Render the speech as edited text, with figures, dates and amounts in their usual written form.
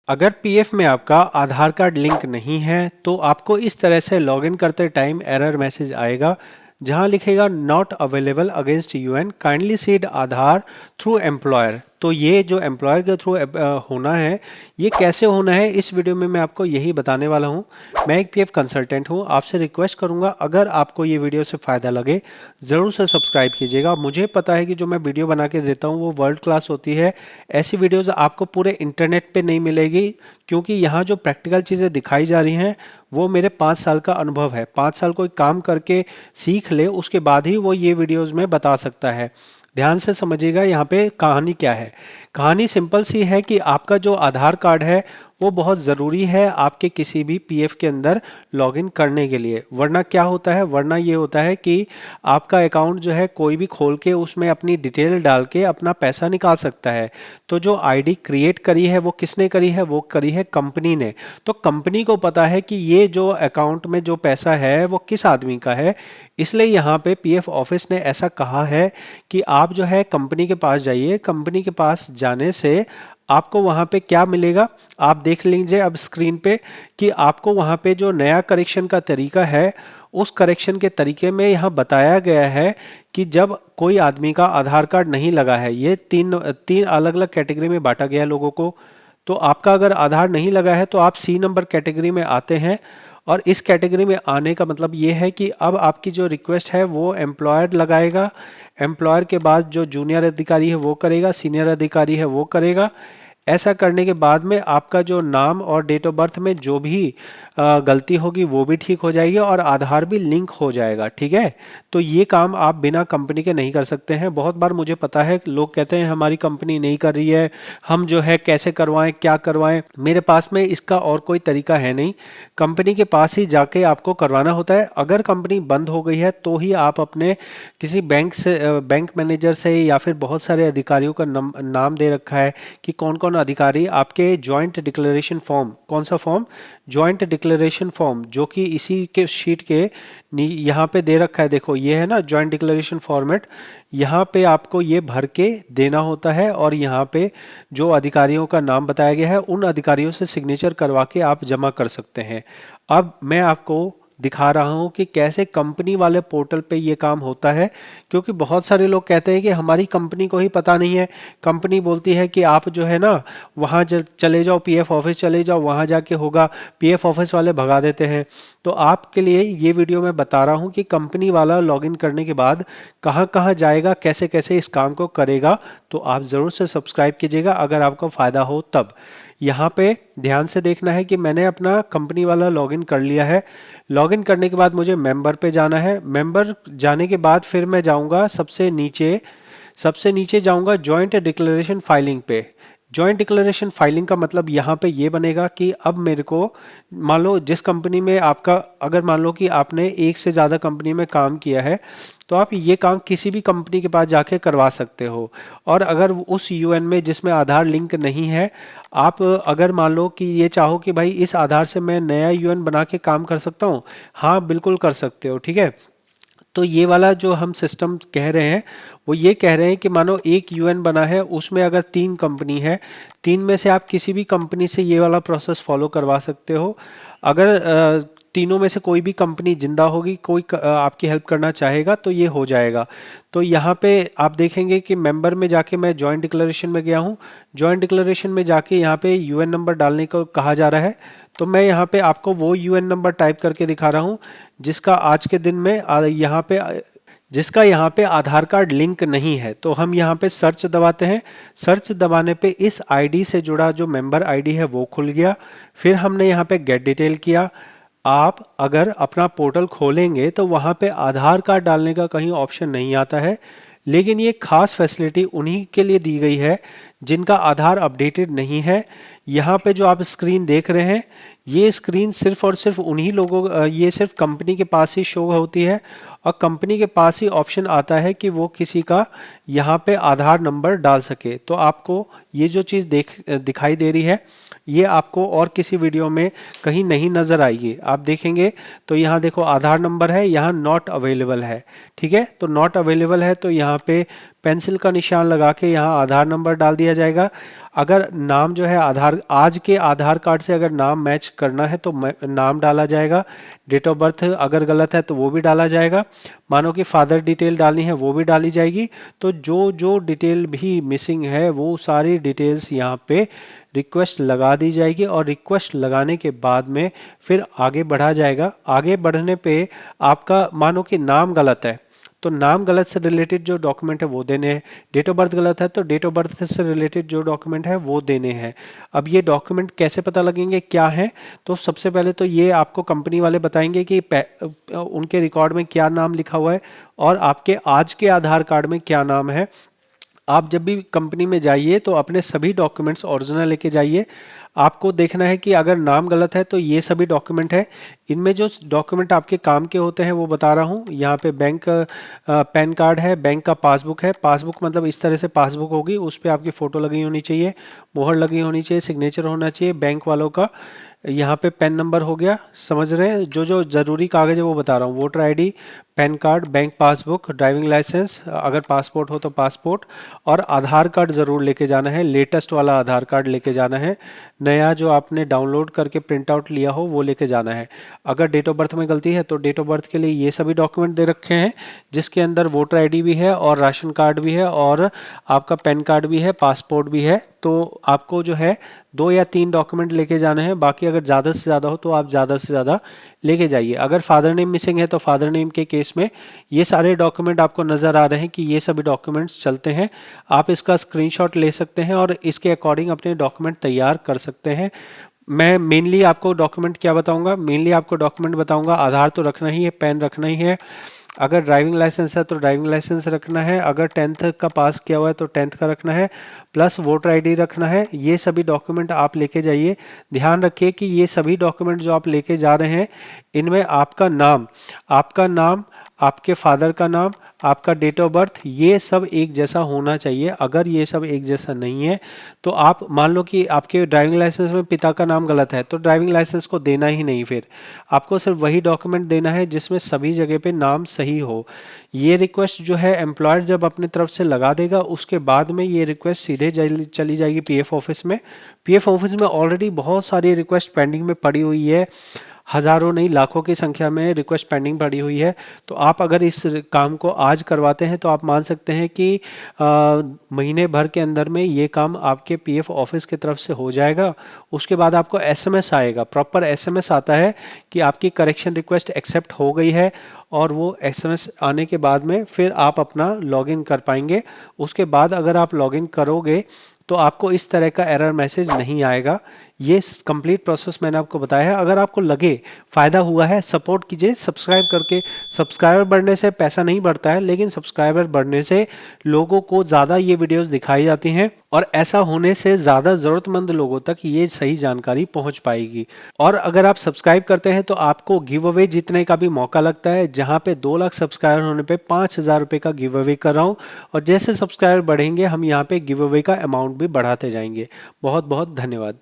अगर पीएफ में आपका आधार कार्ड लिंक नहीं है तो आपको इस तरह से लॉगिन करते टाइम एरर मैसेज आएगा जहां लिखेगा not available against UN kindly seed Aadhaar through employer. तो ये जो एम्प्लॉयर के थ्रू होना है, ये कैसे होना है इस वीडियो में मैं आपको यही बताने वाला हूं। मैं एक पीएफ कंसल्टेंट हूं, आपसे रिक्वेस्ट करूंगा अगर आपको ये वीडियो से फ़ायदा लगे ज़रूर से सब्सक्राइब कीजिएगा। मुझे पता है कि जो मैं वीडियो बना के देता हूं वो वर्ल्ड क्लास होती है। ऐसी वीडियोज़ आपको पूरे इंटरनेट पे नहीं मिलेगी, क्योंकि यहाँ जो प्रैक्टिकल चीज़ें दिखाई जा रही हैं वो मेरे 5 साल का अनुभव है। 5 साल कोई काम करके सीख ले उसके बाद ही वो ये वीडियोस में बता सकता है। ध्यान से समझिएगा यहाँ पे कहानी क्या है। कहानी सिंपल सी है कि आपका जो आधार कार्ड है वो बहुत ज़रूरी है आपके किसी भी पीएफ के अंदर लॉगिन करने के लिए। वरना क्या होता है, वरना ये होता है कि आपका अकाउंट जो है कोई भी खोल के उसमें अपनी डिटेल डाल के अपना पैसा निकाल सकता है। तो जो आईडी क्रिएट करी है वो किसने करी है, वो करी है कंपनी ने। तो कंपनी को पता है कि ये जो अकाउंट में जो पैसा है वो किस आदमी का है, इसलिए यहाँ पे पीएफ ऑफिस ने ऐसा कहा है कि आप जो है कंपनी के पास जाइए। कंपनी के पास जाने से आपको वहाँ पे क्या मिलेगा आप देख लीजिए अब स्क्रीन पे, कि आपको वहाँ पे जो नया करेक्शन का तरीका है उस करेक्शन के तरीके में यहाँ बताया गया है कि जब कोई आदमी का आधार कार्ड नहीं लगा है, ये तीन तीन अलग अलग कैटेगरी में बांटा गया है लोगों को। तो आपका अगर आधार नहीं लगा है तो आप सी नंबर कैटेगरी में आते हैं। और इस कैटेगरी में आने का मतलब ये है कि अब आपकी जो रिक्वेस्ट है वो एम्प्लॉयर लगाएगा। एम्प्लॉयर के बाद जो जूनियर अधिकारी है वो करेगा, सीनियर अधिकारी है वो करेगा। ऐसा करने के बाद में आपका जो नाम और डेट ऑफ बर्थ में जो भी गलती होगी वो भी ठीक हो जाएगी और आधार भी लिंक हो जाएगा। ठीक है, तो ये काम आप बिना कंपनी के नहीं कर सकते हैं। बहुत बार मुझे पता है लोग कहते हैं हमारी कंपनी नहीं कर रही है, हम जो है कैसे करवाएं क्या करवाएं। मेरे पास में इसका और कोई तरीका है नहीं, कंपनी के पास ही जाके आपको करवाना होता है। अगर कंपनी बंद हो गई है तो ही आप अपने किसी बैंक से बैंक मैनेजर से या फिर बहुत सारे अधिकारियों का नाम दे रखा है कि कौन कौन अधिकारी आपके जॉइंट डिक्लेरेशन फॉर्म, कौन सा फॉर्म, जॉइंट डिक्लेरेशन फॉर्म, जो कि इसी के शीट के यहाँ पे दे रखा है। देखो ये है ना जॉइंट डिक्लेरेशन फॉर्मेट, यहाँ पे आपको ये भर के देना होता है और यहाँ पे जो अधिकारियों का नाम बताया गया है उन अधिकारियों से सिग्नेचर करवा के आप जमा कर सकते हैं। अब मैं आपको दिखा रहा हूं कि कैसे कंपनी वाले पोर्टल पे ये काम होता है, क्योंकि बहुत सारे लोग कहते हैं कि हमारी कंपनी को ही पता नहीं है। कंपनी बोलती है कि आप जो है ना वहाँ चले जाओ, पीएफ ऑफिस चले जाओ, वहाँ जाके होगा। पीएफ ऑफिस वाले भगा देते हैं। तो आपके लिए ये वीडियो मैं बता रहा हूँ कि कंपनी वाला लॉगिन करने के बाद कहाँ कहाँ जाएगा, कैसे कैसे इस काम को करेगा। तो आप ज़रूर से सब्सक्राइब कीजिएगा अगर आपको फ़ायदा हो तब। यहाँ पे ध्यान से देखना है कि मैंने अपना कंपनी वाला लॉगिन कर लिया है। लॉगिन करने के बाद मुझे मेंबर पे जाना है। मेंबर जाने के बाद फिर मैं जाऊंगा सबसे नीचे जाऊंगा जॉइंट डिक्लेरेशन फाइलिंग पे। जॉइंट डिक्लेरेशन फाइलिंग का मतलब यहाँ पे ये बनेगा कि अब मेरे को मान लो जिस कंपनी में आपका, अगर मान लो कि आपने एक से ज़्यादा कंपनी में काम किया है तो आप ये काम किसी भी कंपनी के पास जाके करवा सकते हो। और अगर उस यूएन में जिसमें आधार लिंक नहीं है, आप अगर मान लो कि ये चाहो कि भाई इस आधार से मैं नया यूएन बना के काम कर सकता हूँ, हाँ बिल्कुल कर सकते हो। ठीक है, तो ये वाला जो हम सिस्टम कह रहे हैं वो ये कह रहे हैं कि मानो एक यूएन बना है, उसमें अगर 3 कंपनी है, 3 में से आप किसी भी कंपनी से ये वाला प्रोसेस फॉलो करवा सकते हो। अगर तीनों में से कोई भी कंपनी जिंदा होगी, कोई आपकी हेल्प करना चाहेगा तो ये हो जाएगा। तो यहाँ पे आप देखेंगे कि मेंबर में जाके मैं जॉइंट डिक्लेरेशन में गया हूँ। जॉइंट डिक्लेरेशन में जाके यहाँ पे यूएन नंबर डालने को कहा जा रहा है। तो मैं यहाँ पे आपको वो यूएन नंबर टाइप करके दिखा रहा हूँ जिसका आज के दिन में जिसका यहाँ पे आधार कार्ड लिंक नहीं है। तो हम यहाँ पे सर्च दबाते हैं। सर्च दबाने पे इस आईडी से जुड़ा जो मेंबर आईडी है वो खुल गया। फिर हमने यहाँ पे गेट डिटेल किया। आप अगर अपना पोर्टल खोलेंगे तो वहाँ पे आधार कार्ड डालने का कहीं ऑप्शन नहीं आता है, लेकिन ये खास फैसिलिटी उन्हीं के लिए दी गई है जिनका आधार अपडेटेड नहीं है। यहाँ पे जो आप स्क्रीन देख रहे हैं, ये स्क्रीन सिर्फ और सिर्फ उन्हीं लोगों, ये सिर्फ कंपनी के पास ही शो होती है और कंपनी के पास ही ऑप्शन आता है कि वो किसी का यहाँ पे आधार नंबर डाल सके। तो आपको ये जो चीज़ दिखाई दे रही है ये आपको और किसी वीडियो में कहीं नहीं नज़र आएगी। आप देखेंगे तो यहाँ देखो आधार नंबर है, यहाँ नॉट अवेलेबल है। ठीक है, तो नॉट अवेलेबल है तो यहाँ पे पेंसिल का निशान लगा के यहाँ आधार नंबर डाल दिया जाएगा। अगर नाम जो है आधार आज के आधार कार्ड से अगर नाम मैच करना है तो नाम डाला जाएगा। डेट ऑफ बर्थ अगर गलत है तो वो भी डाला जाएगा। मानो कि फादर डिटेल डालनी है वो भी डाली जाएगी। तो जो जो डिटेल भी मिसिंग है वो सारी डिटेल्स यहाँ पे रिक्वेस्ट लगा दी जाएगी और रिक्वेस्ट लगाने के बाद में फिर आगे बढ़ा जाएगा। आगे बढ़ने पे आपका मानो कि नाम गलत है तो नाम गलत से रिलेटेड जो डॉक्यूमेंट है वो देने हैं। डेट ऑफ बर्थ गलत है तो डेट ऑफ बर्थ से रिलेटेड जो डॉक्यूमेंट है वो देने हैं। अब ये डॉक्यूमेंट कैसे पता लगेंगे क्या है, तो सबसे पहले तो ये आपको कंपनी वाले बताएंगे कि उनके रिकॉर्ड में क्या नाम लिखा हुआ है और आपके आज के आधार कार्ड में क्या नाम है। आप जब भी कंपनी में जाइए तो अपने सभी डॉक्यूमेंट्स ओरिजिनल लेके जाइए। आपको देखना है कि अगर नाम गलत है तो ये सभी डॉक्यूमेंट है। इनमें जो डॉक्यूमेंट आपके काम के होते हैं वो बता रहा हूँ। यहाँ पे बैंक पैन कार्ड है, बैंक का पासबुक है। पासबुक मतलब इस तरह से पासबुक होगी, उस पर आपकी फ़ोटो लगी होनी चाहिए, मोहर लगी होनी चाहिए, सिग्नेचर होना चाहिए बैंक वालों का। यहाँ पे पैन नंबर हो गया, समझ रहे हैं। जो जो ज़रूरी कागज़ है वो बता रहा हूँ, voter ID, PAN card, bank passbook, driving licence, अगर पासपोर्ट हो तो पासपोर्ट, और आधार कार्ड ज़रूर लेके जाना है। लेटेस्ट वाला आधार कार्ड लेके जाना है, नया जो आपने डाउनलोड करके प्रिंट आउट लिया हो वो लेके जाना है। अगर डेट ऑफ बर्थ में गलती है तो डेट ऑफ बर्थ के लिए ये सभी डॉक्यूमेंट दे रखे हैं, जिसके अंदर वोटर आईडी भी है और राशन कार्ड भी है और आपका पैन कार्ड भी है, पासपोर्ट भी है। तो आपको जो है 2 या 3 डॉक्यूमेंट लेके जाने हैं। बाकी अगर ज़्यादा से ज़्यादा हो तो आप ज़्यादा से ज़्यादा लेके जाइए। अगर फादर नेम मिसिंग है तो फादर नेम के केस में ये सारे डॉक्यूमेंट आपको नज़र आ रहे हैं कि ये सभी डॉक्यूमेंट्स चलते हैं। आप इसका स्क्रीनशॉट ले सकते हैं और इसके अकॉर्डिंग अपने डॉक्यूमेंट तैयार कर सकते हैं। मैं मेनली आपको डॉक्यूमेंट क्या बताऊंगा, मेनली आपको डॉक्यूमेंट बताऊंगा, आधार तो रखना ही है, पैन रखना ही है, अगर ड्राइविंग लाइसेंस है तो ड्राइविंग लाइसेंस रखना है, अगर 10th का पास किया हुआ है तो 10th का रखना है, प्लस वोटर आईडी रखना है। ये सभी डॉक्यूमेंट आप लेके जाइए। ध्यान रखिए कि ये सभी डॉक्यूमेंट जो आप लेके जा रहे हैं इनमें आपका नाम, आपके फादर का नाम, आपका डेट ऑफ बर्थ, ये सब एक जैसा होना चाहिए। अगर ये सब एक जैसा नहीं है तो आप मान लो कि आपके ड्राइविंग लाइसेंस में पिता का नाम गलत है तो ड्राइविंग लाइसेंस को देना ही नहीं। फिर आपको सिर्फ वही डॉक्यूमेंट देना है जिसमें सभी जगह पे नाम सही हो। ये रिक्वेस्ट जो है एम्प्लॉयर जब अपनी तरफ से लगा देगा उसके बाद में ये रिक्वेस्ट सीधे चली जाएगी पीएफ ऑफिस में। पीएफ ऑफिस में ऑलरेडी बहुत सारी रिक्वेस्ट पेंडिंग में पड़ी हुई है, हजारों नहीं लाखों की संख्या में रिक्वेस्ट पेंडिंग पड़ी हुई है। तो आप अगर इस काम को आज करवाते हैं तो आप मान सकते हैं कि महीने भर के अंदर में ये काम आपके पीएफ ऑफिस की तरफ से हो जाएगा। उसके बाद आपको एसएमएस आएगा, प्रॉपर एसएमएस आता है कि आपकी करेक्शन रिक्वेस्ट एक्सेप्ट हो गई है, और वो एसएमएस आने के बाद में फिर आप अपना लॉगिन कर पाएंगे। उसके बाद अगर आप लॉगिन करोगे तो आपको इस तरह का एरर मैसेज नहीं आएगा। ये कंप्लीट प्रोसेस मैंने आपको बताया है। अगर आपको लगे फ़ायदा हुआ है, सपोर्ट कीजिए सब्सक्राइब करके। सब्सक्राइबर बढ़ने से पैसा नहीं बढ़ता है, लेकिन सब्सक्राइबर बढ़ने से लोगों को ज़्यादा ये वीडियोस दिखाई जाती हैं और ऐसा होने से ज़्यादा ज़रूरतमंद लोगों तक ये सही जानकारी पहुंच पाएगी। और अगर आप सब्सक्राइब करते हैं तो आपको गिव अवे जीतने का भी मौका लगता है, जहां पे 2 लाख सब्सक्राइबर होने पे 5,000 रुपये का गिव अवे कर रहा हूँ। और जैसे सब्सक्राइबर बढ़ेंगे हम यहाँ पे गिव अवे का अमाउंट भी बढ़ाते जाएंगे। बहुत बहुत धन्यवाद।